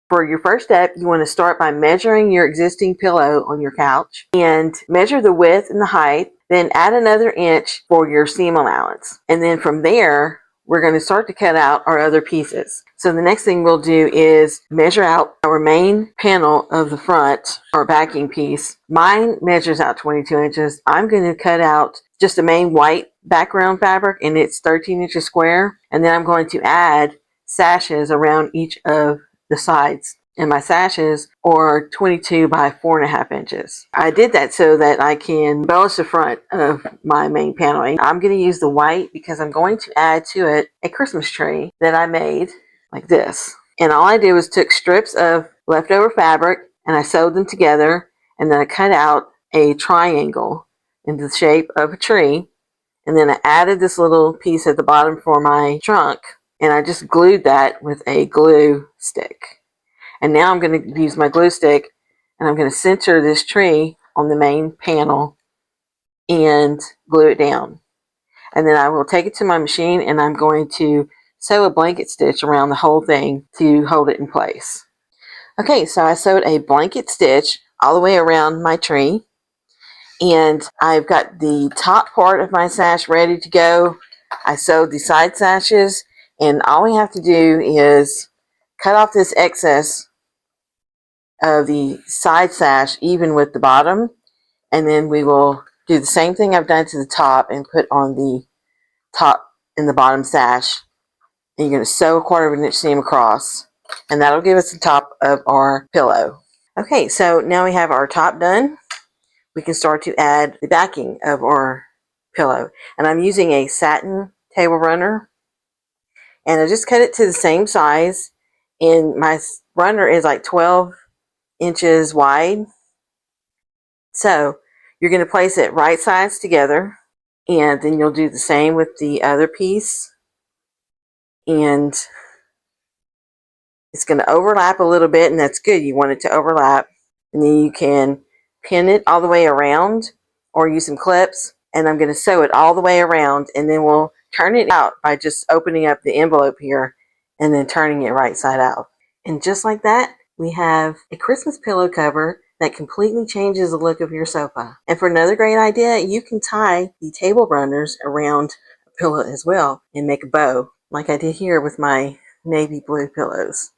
For your first step, you want to start by measuring your existing pillow on your couch and measure the width and the height, then add another inch for your seam allowance. And then from there, we're going to start to cut out our other pieces. So the next thing we'll do is measure out our main panel of the front, our backing piece. Mine measures out 22 inches. I'm going to cut out just a main white background fabric, and it's 13 inches square. And then I'm going to add sashes around each of the sides, and my sashes are 22 by 4.5 inches. I did that so that I can embellish the front of my main paneling. I'm going to use the white because I'm going to add to it a Christmas tree that I made like this. And all I did was took strips of leftover fabric and I sewed them together, and then I cut out a triangle in the shape of a tree, and then I added this little piece at the bottom for my trunk, and I just glued that with a glue stick. And now I'm going to use my glue stick and I'm going to center this tree on the main panel and glue it down. And then I will take it to my machine and I'm going to sew a blanket stitch around the whole thing to hold it in place. Okay, so I sewed a blanket stitch all the way around my tree, and I've got the top part of my sash ready to go. I sewed the side sashes, and all we have to do is cut off this excess of the side sash even with the bottom, and then we will do the same thing I've done to the top and put on the top and the bottom sash. And you're going to sew a 1/4 inch seam across, and that'll give us the top of our pillow. Okay, so now we have our top done. We can start to add the backing of our pillow, and I'm using a satin table runner, and I just cut it to the same size, and my runner is like 12 inches wide. So you're going to place it right sides together, and then you'll do the same with the other piece, and it's going to overlap a little bit, and that's good. You want it to overlap, and then you can pin it all the way around or use some clips, and I'm going to sew it all the way around, and then we'll turn it out by just opening up the envelope here and then turning it right side out. And just like that, we have a Christmas pillow cover that completely changes the look of your sofa. And for another great idea, you can tie the table runners around a pillow as well and make a bow, like I did here with my navy blue pillows.